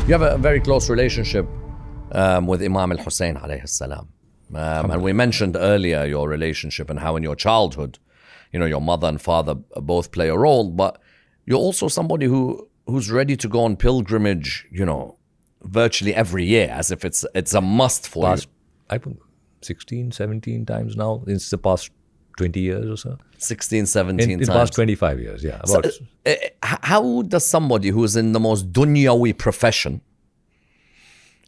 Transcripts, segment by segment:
You have a very close relationship with Imam Hussain alayhi salam. And we mentioned earlier your relationship and how in your childhood, your mother and father both play a role, but you're also somebody who's ready to go on pilgrimage, virtually every year, as if it's a must for you. I think 16, 17 times now, in the past 20 years or so. 16, 17 times. In the past 25 years, yeah. How does somebody who's in the most dunyawi profession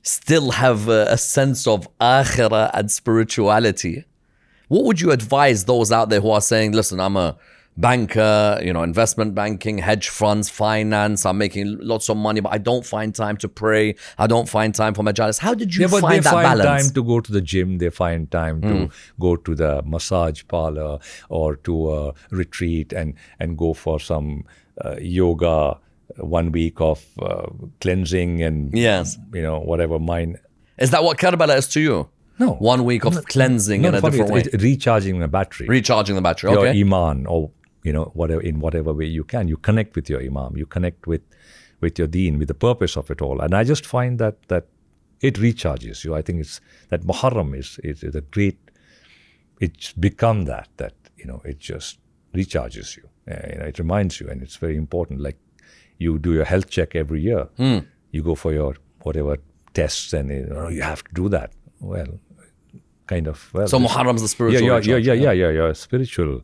still have a sense of akhirah and spirituality? What would you advise those out there who are saying, listen, I'm a banker, investment banking, hedge funds, finance, I'm making lots of money, but I don't find time to pray, I don't find time for majalis. How did you find that balance? They find time to go to the gym, they find time to go to the massage parlor or to a retreat and go for some yoga, 1 week of cleansing and whatever mind. Is that what Karbala is to you? No. 1 week of cleansing in a different way. Recharging the battery. Recharging the battery, okay. Your iman, or whatever way you can. You connect with your imam. You connect with your deen, with the purpose of it all. And I just find that it recharges you. I think it's that Muharram is a great. It's become that it just recharges you. It reminds you, and it's very important. Like you do your health check every year. You go for your whatever tests, and you have to do that. Well, kind of. Well, so Muharram's the spiritual. Yeah. Spiritual.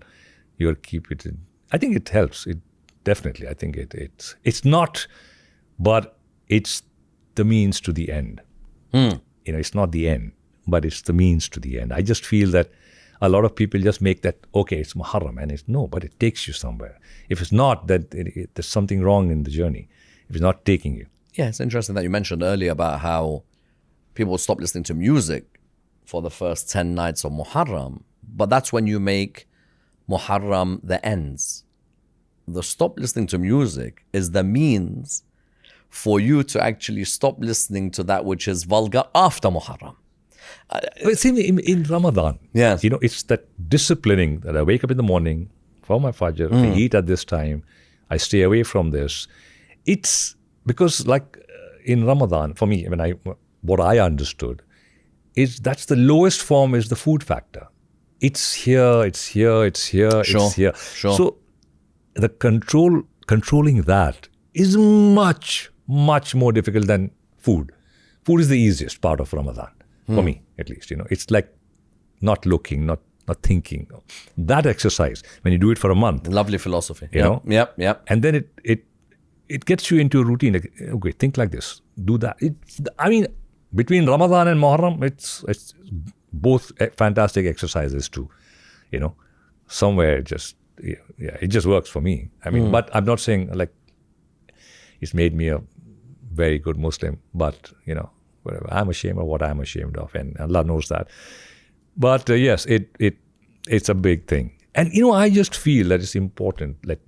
You'll keep it in. I think it helps. It definitely. I think it's not, but it's the means to the end. It's not the end, but it's the means to the end. I just feel that a lot of people just make that, okay, it's Muharram, and but it takes you somewhere. If it's not, that there's something wrong in the journey. If it's not taking you. Yeah, it's interesting that you mentioned earlier about how people stop listening to music for the first 10 nights of Muharram, but that's when you make Muharram the ends. The stop listening to music is the means for you to actually stop listening to that which is vulgar after Muharram. Same in Ramadan. Yes. It's that disciplining that I wake up in the morning for my Fajr, I eat at this time, I stay away from this. It's because like in Ramadan, for me, what I understood is that's the lowest form is the food factor. It's here. Sure. So the controlling that is much, much more difficult than food. Food is the easiest part of Ramadan, for me at least. It's like not looking, not thinking. That exercise, when you do it for a month. Lovely philosophy. Yep. And then it gets you into a routine. Like, okay, think like this, do that. Between Ramadan and Muharram, it's both fantastic exercises too. Somewhere it just works for me. But I'm not saying like it's made me a very good Muslim, but whatever. I'm ashamed of what I'm ashamed of, and Allah knows that. But yes, it's a big thing. And I just feel that it's important. Like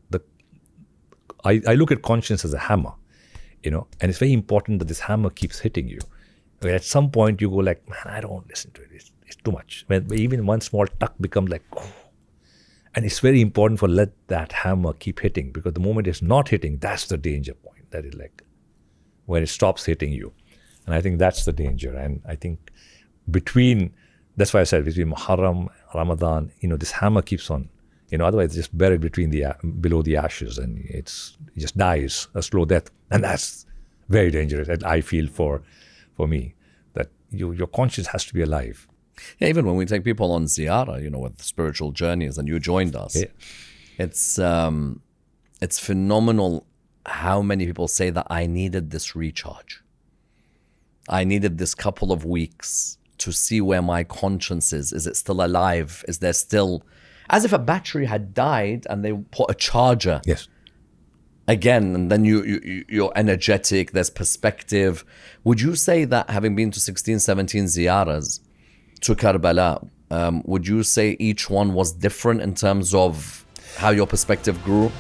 I look at conscience as a hammer, and it's very important that this hammer keeps hitting you. At some point you go like, man, I don't listen to it. It's too much. Even one small tuck becomes like, oh. And it's very important for let that hammer keep hitting, because the moment it's not hitting, that's the danger point. That is like when it stops hitting you. And I think that's the danger. And I think that's why I said between Muharram, Ramadan, this hammer keeps on. Otherwise it's just buried below the ashes, and it just dies a slow death. And that's very dangerous. And I feel for me that your conscience has to be alive. Yeah, even when we take people on ziyarah, with spiritual journeys, and you joined us, it's phenomenal how many people say that I needed this recharge. I needed this couple of weeks to see where my conscience is. Is it still alive? Is there still, as if a battery had died and they put a charger. Yes. Again, and then you're energetic, there's perspective. Would you say that having been to 16, 17 ziyarahs to Karbala, would you say each one was different in terms of how your perspective grew?